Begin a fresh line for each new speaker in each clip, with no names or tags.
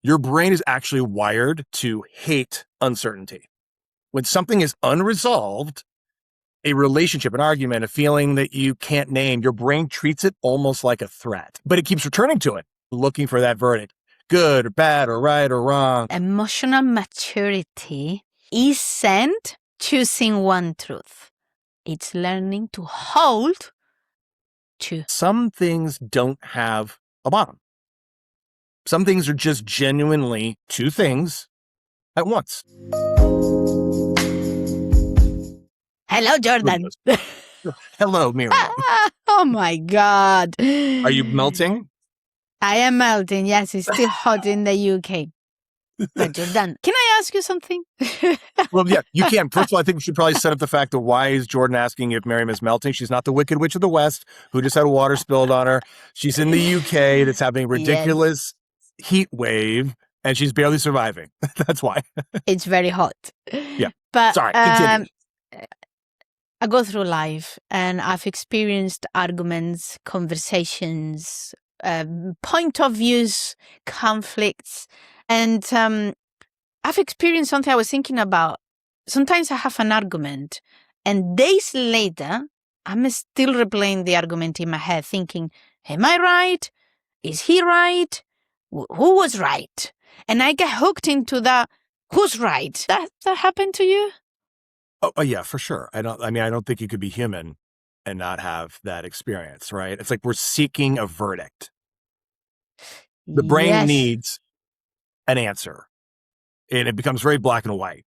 Your brain is actually wired to hate uncertainty. When something is unresolved, a relationship, an argument, a feeling that you can't name, your brain treats it almost like a threat, but it keeps returning to it, looking for that verdict, good or bad or right or wrong.
Emotional maturity isn't choosing one truth. It's learning to hold two.
Some things don't have a bottom. Some things are just genuinely two things at once.
Hello, Jordan.
Hello, Miriam.
Oh my God.
Are you melting?
I am melting. Yes, it's still hot in the UK. But Jordan, can I ask you something?
Well, yeah, you can. First of all, I think we should probably set up the fact that why is Jordan asking if Miriam is melting? She's not the Wicked Witch of the West who just had water spilled on her. She's in the UK that's having a ridiculous heat wave, and she's barely surviving. That's why.
It's very hot.
Yeah.
But
sorry, continue.
I go through life and I've experienced arguments, conversations, point of views, conflicts. And I've experienced something I was thinking about. Sometimes I have an argument and days later, I'm still replaying the argument in my head thinking, am I right? Is he right? Who was right? And I get hooked into that, who's right? That happened to you?
Oh, yeah, for sure. I don't think you could be human and not have that experience, right? It's like we're seeking a verdict. The brain needs an answer, and it becomes very black and white.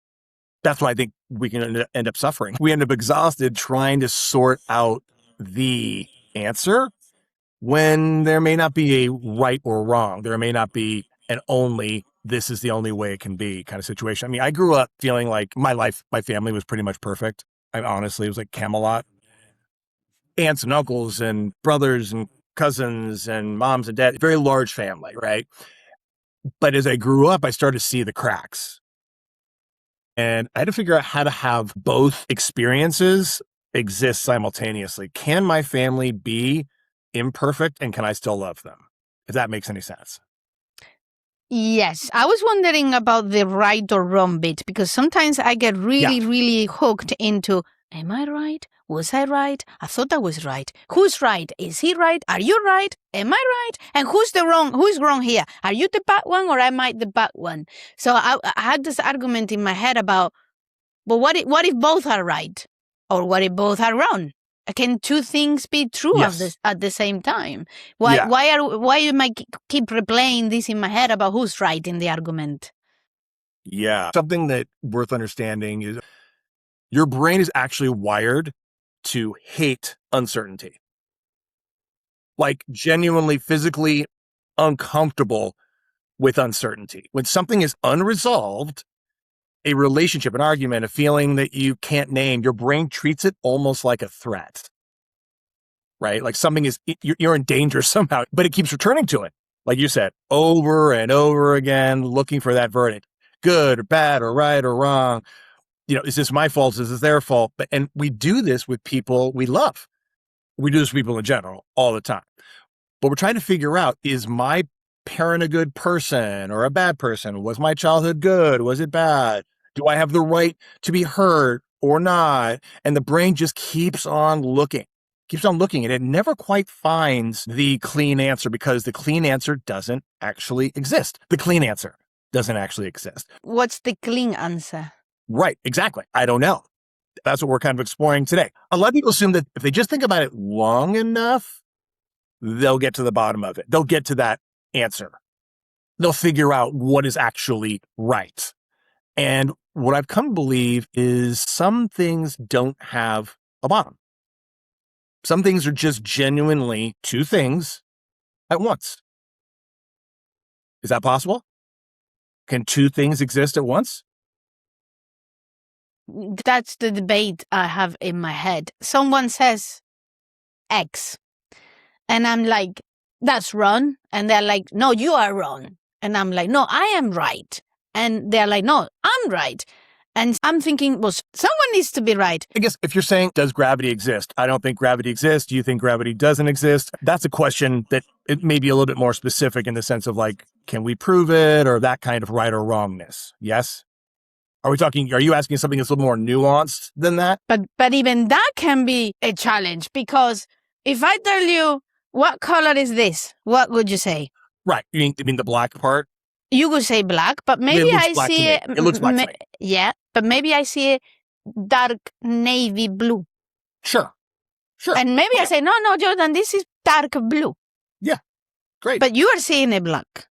That's why I think we can end up suffering. We end up exhausted trying to sort out the answer when there may not be a right or wrong. There may not be an only, this is the only way it can be kind of situation. I mean, I grew up feeling like my family was pretty much perfect. Honestly, it was like Camelot. Aunts and uncles and brothers and cousins and moms and dads, very large family, right? But as I grew up, I started to see the cracks. And I had to figure out how to have both experiences exist simultaneously. Can my family be imperfect and can I still love them? If that makes any sense.
Yes. I was wondering about the right or wrong bit because sometimes I get really hooked into, am I right? Was I right? I thought I was right. Who's right? Is he right? Are you right? Am I right? And who's wrong here? Are you the bad one or am I the bad one? So I had this argument in my head about, but what if both are right? Or what if both are wrong? Can two things be true at the same time? Why am I keep replaying this in my head about who's right in the argument?
Yeah. Something that worth understanding is your brain is actually wired to hate uncertainty. Like genuinely physically uncomfortable with uncertainty. When something is unresolved, a relationship, an argument, a feeling that you can't name, your brain treats it almost like a threat, right? Like something you're in danger somehow, but it keeps returning to it. Like you said, over and over again, looking for that verdict, good or bad or right or wrong. Is this my fault? Is this their fault? And we do this with people we love. We do this with people in general all the time. But we're trying to figure out, is my parent a good person or a bad person? Was my childhood good? Was it bad? Do I have the right to be heard or not? And the brain just keeps on looking, and it never quite finds the clean answer because the clean answer doesn't actually exist. The clean answer doesn't actually exist.
What's the clean answer?
Right, exactly. I don't know. That's what we're kind of exploring today. A lot of people assume that if they just think about it long enough, they'll get to the bottom of it. They'll get to that answer. They'll figure out what is actually right. And what I've come to believe is some things don't have a bottom. Some things are just genuinely two things at once. Is that possible? Can two things exist at once?
That's the debate I have in my head. Someone says X, and I'm like, that's wrong. And they're like, no, you are wrong. And I'm like, no, I am right. And they're like, no, I'm right. And I'm thinking, well, someone needs to be right.
I guess if you're saying, does gravity exist? I don't think gravity exists. Do you think gravity doesn't exist? That's a question that it may be a little bit more specific in the sense of like, Can we prove it, or that kind of right or wrongness? Yes? Are you asking something that's a little more nuanced than that?
But even that can be a challenge, because if I tell you, what color is this? What would you say?
Right. You mean the black part?
You would say black, but maybe
It looks
I
black to
see
me. It looks black to me.
Yeah, but maybe I see a dark navy blue.
Sure.
And maybe I say, no, Jordan, this is dark blue.
Yeah. Great.
But you are seeing a black.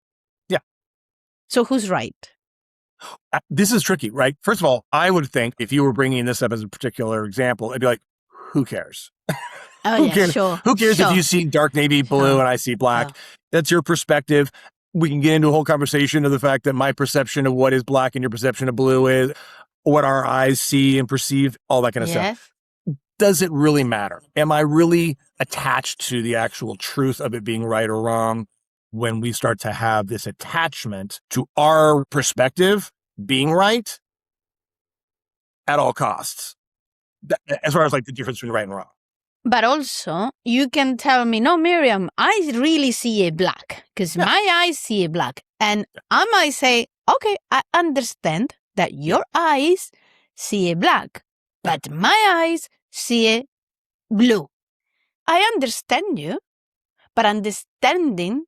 Yeah.
So who's right?
This is tricky, right? First of all, I would think if you were bringing this up as a particular example, I'd be like, who cares?
Oh,
Who
yeah,
cares?
sure.
Who cares
sure.
if you see dark navy blue and I see black?
Sure.
That's your perspective. We can get into a whole conversation of the fact that my perception of what is black and your perception of blue is, what our eyes see and perceive, all that kind of stuff. Does it really matter? Am I really attached to the actual truth of it being right or wrong when we start to have this attachment to our perspective being right at all costs? As far as like the difference between right and wrong.
But also, you can tell me, no, Miriam, I really see a black because my eyes see a black. And I might say, okay, I understand that your eyes see a black, but my eyes see a blue. I understand you, but understanding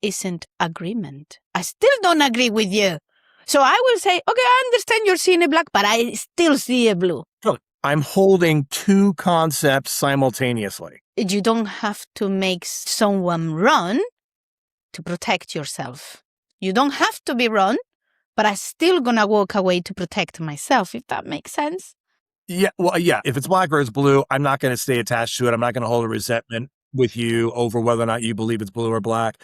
isn't agreement. I still don't agree with you. So I will say, okay, I understand you're seeing a black, but I still see a blue.
Totally. I'm holding two concepts simultaneously.
You don't have to make someone run to protect yourself. You don't have to be run, but I'm still going to walk away to protect myself, if that makes sense.
Yeah, well, yeah. If it's black or it's blue, I'm not going to stay attached to it. I'm not going to hold a resentment with you over whether or not you believe it's blue or black.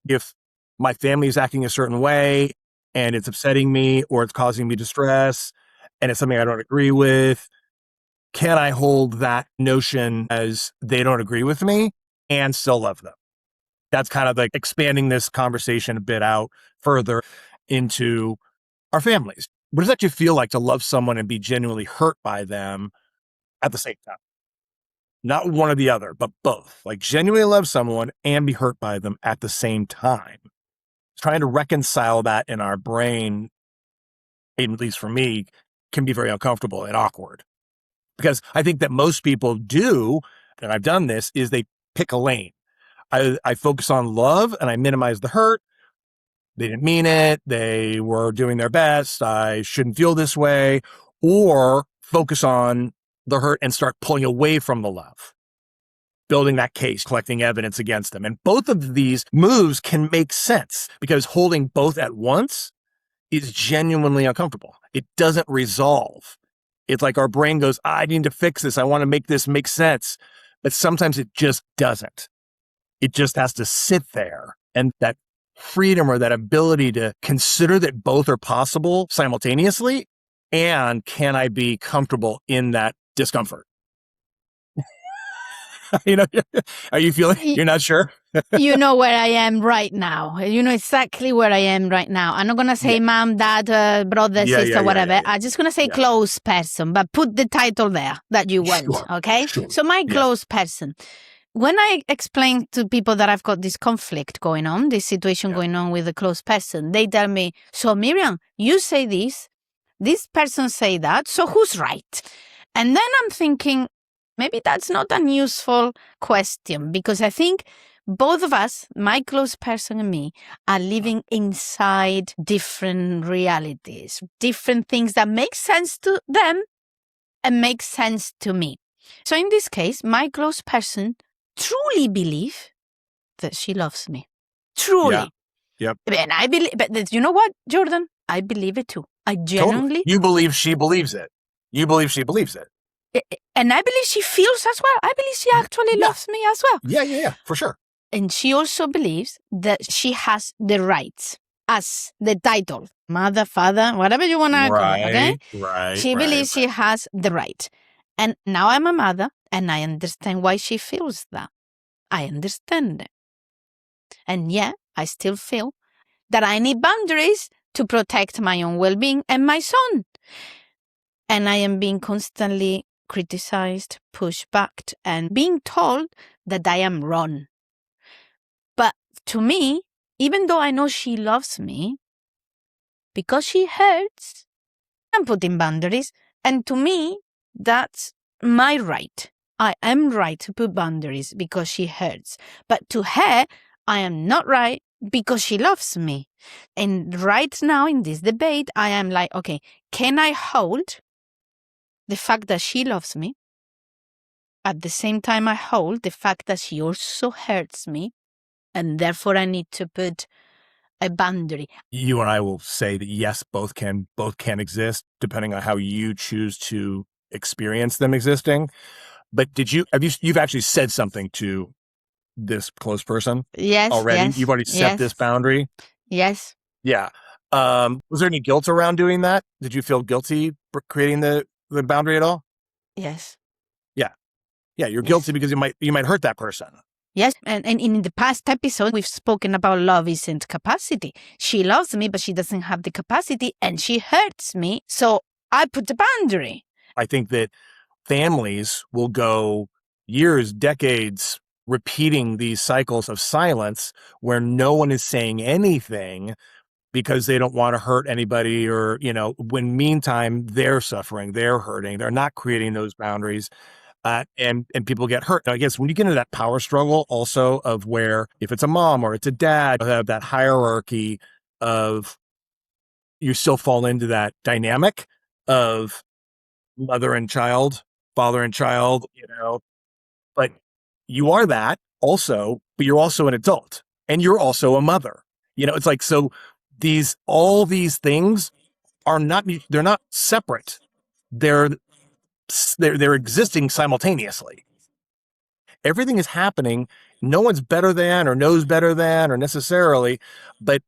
If my family is acting a certain way and it's upsetting me or it's causing me distress and it's something I don't agree with, can I hold that notion as they don't agree with me and still love them? That's kind of like expanding this conversation a bit out further into our families. What does that actually feel like to love someone and be genuinely hurt by them at the same time? Not one or the other, but both. Like genuinely love someone and be hurt by them at the same time. Trying to reconcile that in our brain, at least for me, can be very uncomfortable and awkward. Because I think that most people do, and I've done this, is they pick a lane. I focus on love and I minimize the hurt. They didn't mean it. They were doing their best. I shouldn't feel this way. Or focus on the hurt and start pulling away from the love, building that case, collecting evidence against them. And both of these moves can make sense because holding both at once is genuinely uncomfortable. It doesn't resolve. It's like our brain goes, I need to fix this. I want to make this make sense. But sometimes it just doesn't. It just has to sit there. And that freedom or that ability to consider that both are possible simultaneously, and can I be comfortable in that discomfort? Are you feeling, you're not sure?
You know where I am right now. You know exactly where I am right now. I'm not going to say mom, dad, brother, sister, whatever. I'm just going to say close person, but put the title there that you want, okay? Sure. So my close person. When I explain to people that I've got this conflict going on, this situation going on with a close person, they tell me, so Miriam, you say this person say that, so who's right? And then I'm thinking, maybe that's not an useful question, because I think both of us, my close person and me, are living inside different realities, different things that make sense to them and make sense to me. So in this case, my close person truly believe that she loves me. Truly.
Yeah. Yep.
And I believe, but you know what, Jordan? I believe it too. I genuinely.
Totally. You believe she believes it. You believe she believes it.
And I believe she feels as well. I believe she actually loves me as well.
Yeah, for sure.
And she also believes that she has the rights as the title, mother, father, whatever you want to call it, okay?
Right.
She believes she has the right. And now I'm a mother and I understand why she feels that. I understand it. And yet I still feel that I need boundaries to protect my own well-being and my son. And I am being constantly criticized, pushed back, and being told that I am wrong. But to me, even though I know she loves me, because she hurts, I'm putting boundaries. And to me, that's my right. I am right to put boundaries because she hurts. But to her, I am not right because she loves me. And right now in this debate, I am like, okay, can I hold the fact that she loves me? At the same time, I hold the fact that she also hurts me. And therefore, I need to put a boundary.
You and I will say that yes, both can exist depending on how you choose to experience them existing. But you've actually said something to this close person
Yes,
already?
yes,
You've already set this boundary?
Yes.
Yeah. Was there any guilt around doing that? Did you feel guilty for creating the boundary at all?
Yes.
Yeah. Yeah, you're
Yes.
guilty because you might hurt that person.
Yes, and in the past episode, we've spoken about love isn't capacity. She loves me, but she doesn't have the capacity, and she hurts me, so I put the boundary.
I think that families will go years, decades, repeating these cycles of silence where no one is saying anything because they don't want to hurt anybody, or, when meantime, they're suffering, they're hurting, they're not creating those boundaries. And people get hurt. Now, I guess when you get into that power struggle also of where if it's a mom or it's a dad, you have that hierarchy of you still fall into that dynamic of mother and child, father and child, but you are that also, but you're also an adult and you're also a mother. It's like, so all these things they're not separate. They're existing simultaneously. Everything is happening. No one's better than or knows better than or necessarily, but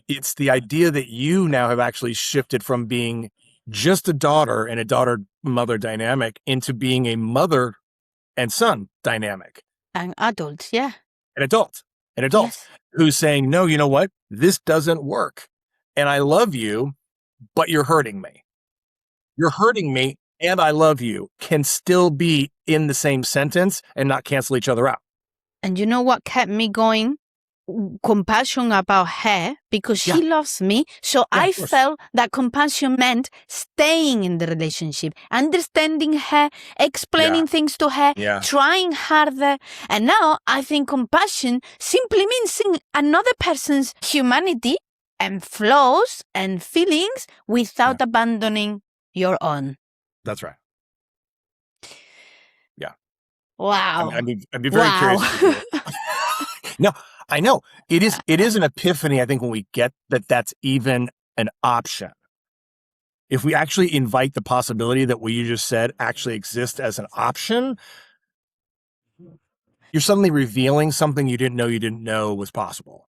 it's the idea that you now have actually shifted from being just a daughter and a daughter-mother dynamic into being a mother and son dynamic.
An adult, yeah.
An adult yes. Who's saying, no, you know what? This doesn't work. And I love you, but you're hurting me. You're hurting me and I love you can still be in the same sentence and not cancel each other out.
And you know what kept me going? Compassion about her because she loves me. So I felt that compassion meant staying in the relationship, understanding her, explaining things to her, trying harder. And now I think compassion simply means seeing another person's humanity and flaws and feelings without abandoning your own.
That's right. Yeah.
Wow.
I'd be very curious. No, I know. It is an epiphany, I think, when we get that that's even an option. If we actually invite the possibility that what you just said actually exists as an option, you're suddenly revealing something you didn't know was possible.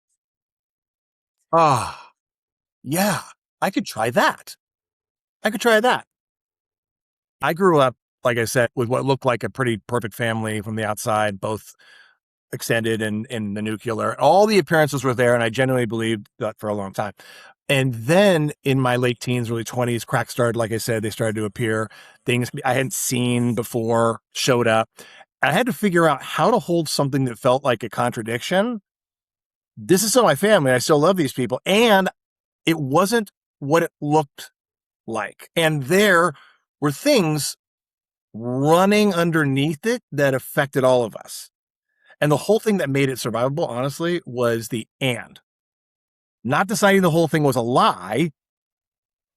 Yeah, I could try that. I grew up, like I said, with what looked like a pretty perfect family from the outside, both extended and the nuclear. All the appearances were there, and I genuinely believed that for a long time. And then in my late teens, early 20s, cracks started, like I said, they started to appear. Things I hadn't seen before showed up. I had to figure out how to hold something that felt like a contradiction. This is still my family. I still love these people. And it wasn't what it looked like. And there were things running underneath it that affected all of us. And the whole thing that made it survivable, honestly, was the and. Not deciding the whole thing was a lie,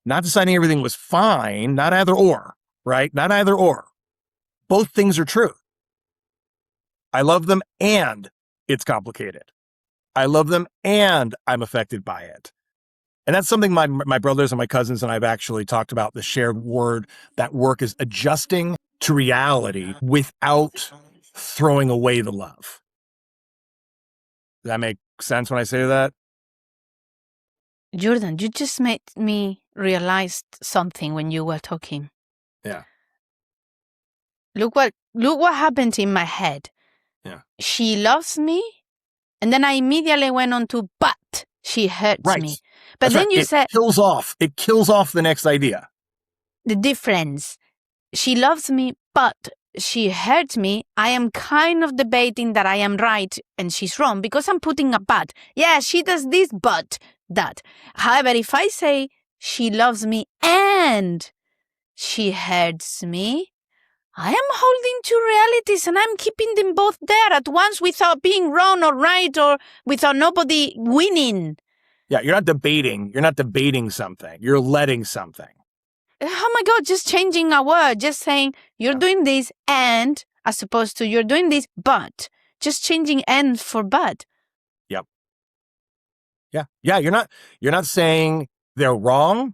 not deciding everything was fine, not either or, right? Not either or. Both things are true. I love them and it's complicated. I love them and I'm affected by it. And that's something my brothers and my cousins and I've actually talked about, the shared word, that work is adjusting to reality without throwing away the love. Does that make sense when I say that?
Jordan, you just made me realize something when you were talking.
Yeah.
Look what happened in my head.
Yeah.
She loves me, and then I immediately went on to, but she hurts me. But
That's
then
right.
you said
it kills off the next idea.
the difference. She loves me, but she hurt me, I am kind of debating that I am right and she's wrong because I'm putting a but. Yeah, she does this, but that. However, if I say she loves me and she hurts me, I am holding two realities and I'm keeping them both there at once without being wrong or right or without nobody winning.
Yeah, you're not debating something. You're letting something.
Oh my God, just changing a word, just saying you're doing this and as opposed to you're doing this, but just changing and for but.
Yep. Yeah, you're not saying they're wrong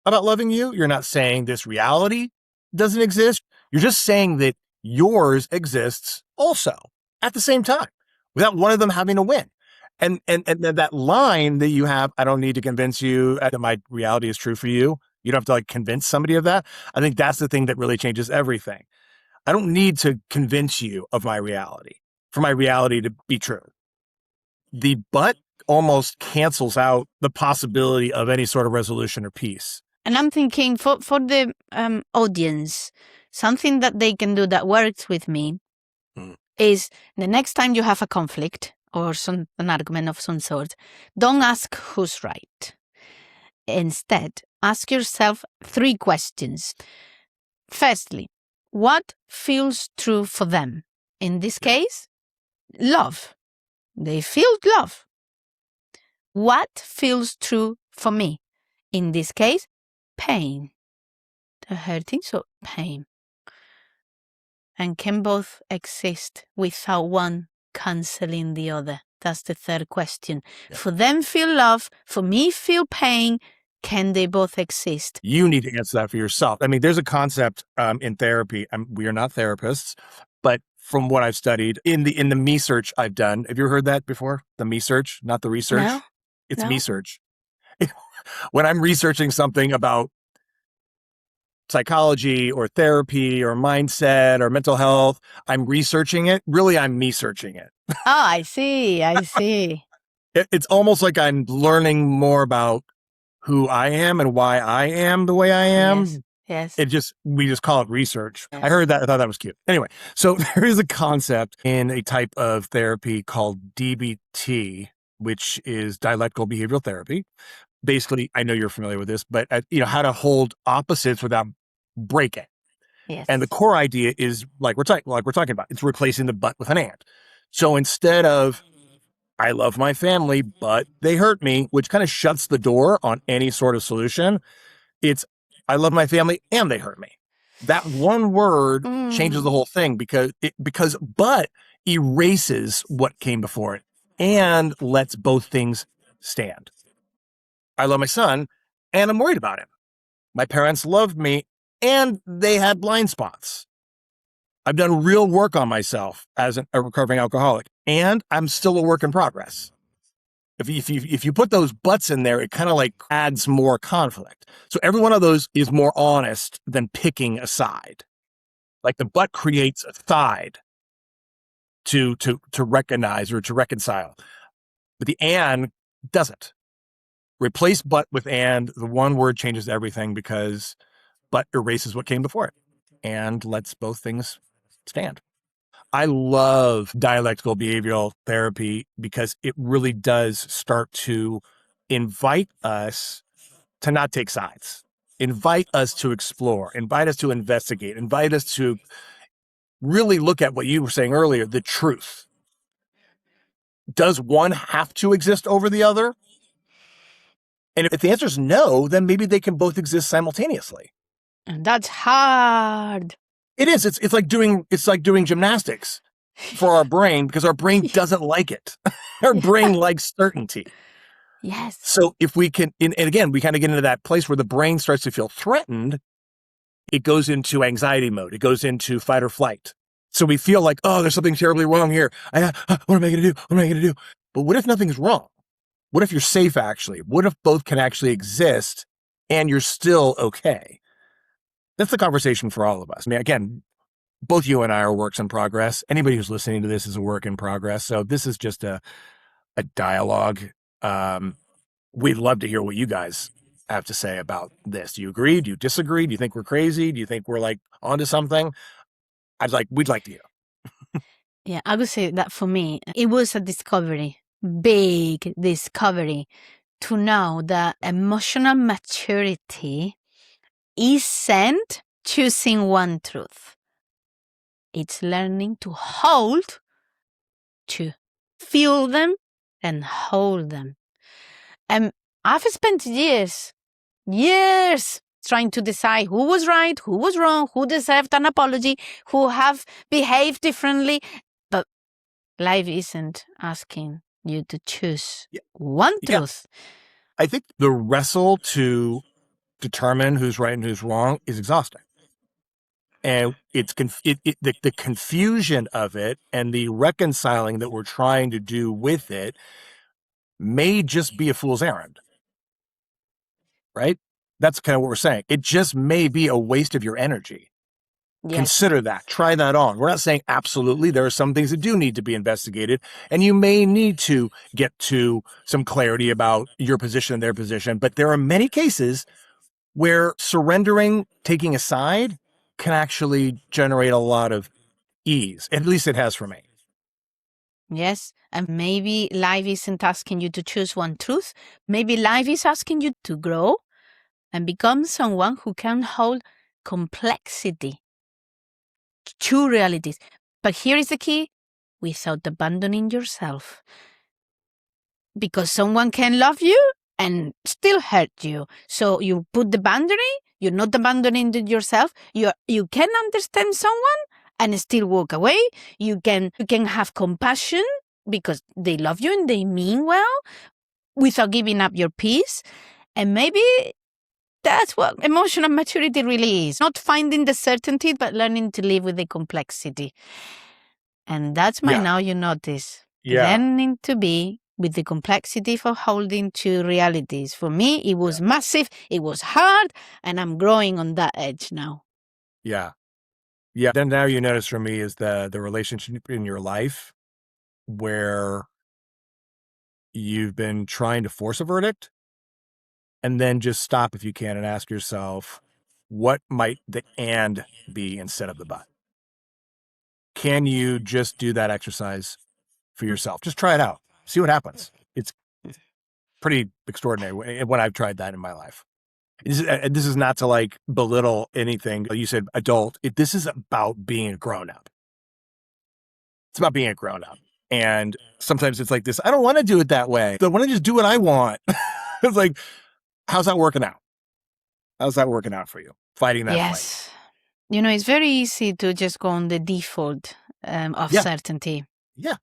about loving you. You're not saying this reality doesn't exist. You're just saying that yours exists also at the same time without one of them having to win. And that line that you have, I don't need to convince you that my reality is true for you. You don't have to like convince somebody of that. I think that's the thing that really changes everything. I don't need to convince you of my reality for my reality to be true. The but almost cancels out the possibility of any sort of resolution or peace.
And I'm thinking for the audience, something that they can do that works with me is the next time you have a conflict or an argument of some sort, don't ask who's right. Instead, ask yourself 3 questions. Firstly, what feels true for them? In this case, love. They feel love. What feels true for me? In this case, pain. The hurting, so pain. And can both exist without one cancelling the other? That's the 3rd question. Yeah. For them feel love, for me feel pain. Can they both exist?
You need to answer that for yourself. I mean, there's a concept in therapy. We are not therapists, but from what I've studied in the me search I've done, have you ever heard that before? The me search, not the research.
No.
It's me search. When I'm researching something about psychology or therapy or mindset or mental health, I'm researching it. Really, I'm me searching it.
Oh, I see.
It's almost like I'm learning more about who I am and why I am the way I am.
Yes.
We just call it research.
Yes.
I heard that. I thought that was cute. Anyway, so there is a concept in a type of therapy called DBT, which is dialectical behavioral therapy. Basically, I know you're familiar with this, but how to hold opposites without breaking.
Yes.
And the core idea is like we're talking about. It's replacing the but with an and. So instead of I love my family, but they hurt me, which kind of shuts the door on any sort of solution. It's I love my family and they hurt me. That one word changes the whole thing because but erases what came before it and lets both things stand. I love my son and I'm worried about him. My parents loved me and they had blind spots. I've done real work on myself as a recovering alcoholic, and I'm still a work in progress. If you put those buts in there, it kind of like adds more conflict. So every one of those is more honest than picking a side. Like the but creates a side to recognize or to reconcile, but the and doesn't. Replace but with and. The one word changes everything because but erases what came before it and lets both things stand. I love dialectical behavioral therapy because it really does start to invite us to not take sides, invite us to explore, invite us to investigate, invite us to really look at what you were saying earlier, the truth. Does one have to exist over the other? And if the answer is no, then maybe they can both exist simultaneously.
And that's hard.
It is. It's like doing gymnastics for our brain because our brain doesn't like it. Our brain likes certainty.
Yes.
So if we can, and again, we kind of get into that place where the brain starts to feel threatened, it goes into anxiety mode. It goes into fight or flight. So we feel like, oh, there's something terribly wrong here. What am I going to do? What am I going to do? But what if nothing's wrong? What if you're safe, actually? What if both can actually exist and you're still okay? That's the conversation for all of us. I mean, again, both you and I are works in progress. Anybody who's listening to this is a work in progress. So this is just a dialogue. We'd love to hear what you guys have to say about this. Do you agree? Do you disagree? Do you think we're crazy? Do you think we're like onto something? We'd like to hear.
Yeah, I would say that for me, it was a discovery, big discovery, to know that emotional maturity isn't choosing one truth. It's learning to hold, to feel them, and hold them. And I've spent years trying to decide who was right, who was wrong, who deserved an apology, who have behaved differently. But life isn't asking you to choose one truth.
I think the wrestle to determine who's right and who's wrong is exhausting. And it's the confusion of it and the reconciling that we're trying to do with it may just be a fool's errand, right? That's kind of what we're saying. It just may be a waste of your energy. Yes. Consider that. Try that on. We're not saying absolutely. There are some things that do need to be investigated, and you may need to get to some clarity about your position and their position. But there are many cases where surrendering, taking a side, can actually generate a lot of ease. At least it has for me.
Yes. And maybe life isn't asking you to choose one truth. Maybe life is asking you to grow and become someone who can hold complexity, two realities. But here is the key: without abandoning yourself. Because someone can love you and still hurt you. So you put the boundary, you're not abandoning yourself. You can understand someone and still walk away. You can have compassion because they love you and they mean well without giving up your peace. And maybe that's what emotional maturity really is. Not finding the certainty, but learning to live with the complexity. And that's my now you notice. Learning to be with the complexity for holding two realities. For me, it was massive, it was hard, and I'm growing on that edge now.
Yeah. Then now you notice for me is the relationship in your life where you've been trying to force a verdict, and then just stop if you can and ask yourself, what might the and be instead of the but? Can you just do that exercise for yourself? Just try it out. See what happens. It's pretty extraordinary when I've tried that in my life. This is not to like belittle anything. You said adult. This is about being a grown-up. It's about being a grown-up. And sometimes it's like this, I don't want to do it that way. I want to just do what I want. It's like, how's that working out? How's that working out for you? Fighting that fight.
You know, it's very easy to just go on the default of certainty.
Yeah.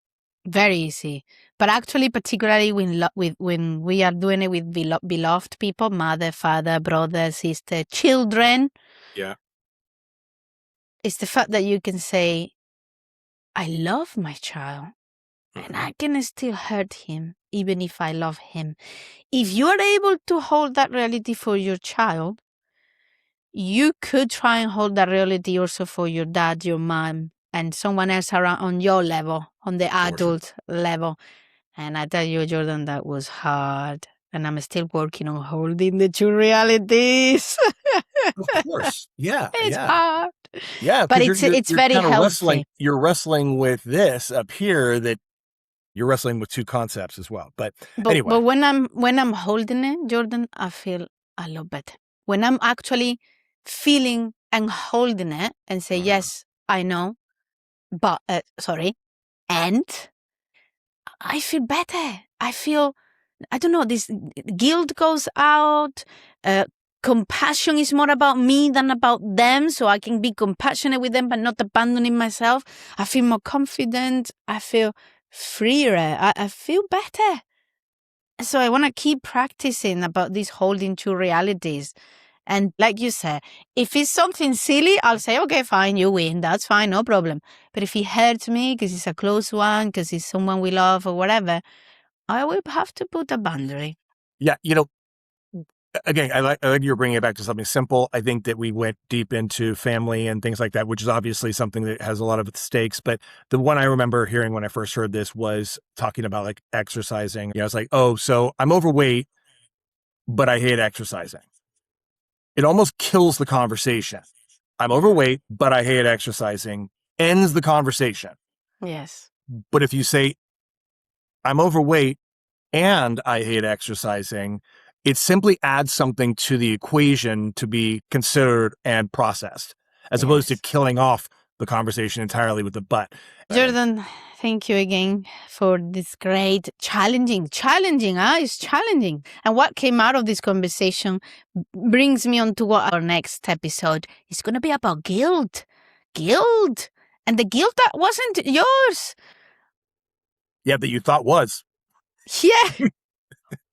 Very easy. But actually, particularly when we are doing it with beloved people, mother, father, brother, sister, children.
Yeah.
It's the fact that you can say, I love my child. And I can still hurt him, even if I love him. If you are able to hold that reality for your child, you could try and hold that reality also for your dad, your mom, and someone else around on your level, on the adult level. And I tell you, Jordan, that was hard. And I'm still working on holding the two realities.
Of course. Yeah.
It's hard.
Yeah.
But it's very healthy.
You're wrestling with this up here that you're wrestling with two concepts as well. But anyway.
But when I'm holding it, Jordan, I feel a lot better. When I'm actually feeling and holding it and say, yes, I know, but, and I feel better. I feel, I don't know, this guilt goes out. Compassion is more about me than about them. So I can be compassionate with them, but not abandoning myself. I feel more confident. I feel freer. I feel better. So I want to keep practicing about this holding two realities. And like you said, if it's something silly, I'll say, okay, fine, you win. That's fine, no problem. But if it hurts me because it's a close one, because it's someone we love or whatever, I will have to put a boundary.
Yeah, again, I like you're bringing it back to something simple. I think that we went deep into family and things like that, which is obviously something that has a lot of stakes. But the one I remember hearing when I first heard this was talking about like exercising. I was like, oh, so I'm overweight, but I hate exercising. It almost kills the conversation. I'm overweight, but I hate exercising. ends the conversation.
Yes.
But if you say, I'm overweight and I hate exercising, it simply adds something to the equation to be considered and processed, as opposed to killing off the conversation entirely with the but.
Jordan, thank you again for this great challenging. It's challenging. And what came out of this conversation brings me on to what our next episode is going to be about guilt. Guilt. And the guilt that wasn't yours.
Yeah, that you thought was.
Yeah.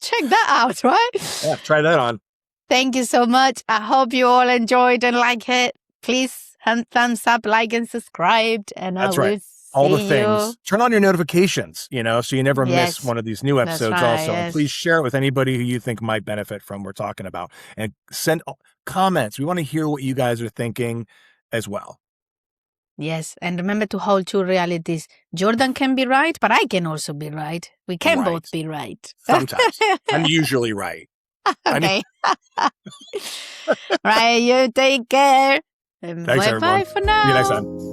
Check that out, right?
Yeah, try that on.
Thank you so much. I hope you all enjoyed and like it. Please thumbs up, like, and subscribe. And
That's
I will
right. All the
see
things.
you.
Turn on your notifications, so you never miss one of these new episodes
right,
also.
yes.
And please share it with anybody who you think might benefit from what we're talking about. And send comments. We want to hear what you guys are thinking as well.
Yes, and remember to hold two realities. Jordan can be right, but I can also be right. We can both be right.
Sometimes. I'm usually right.
Okay. Right, you take care.
Thanks,
Bye-bye
everyone.
for now.
See you next time.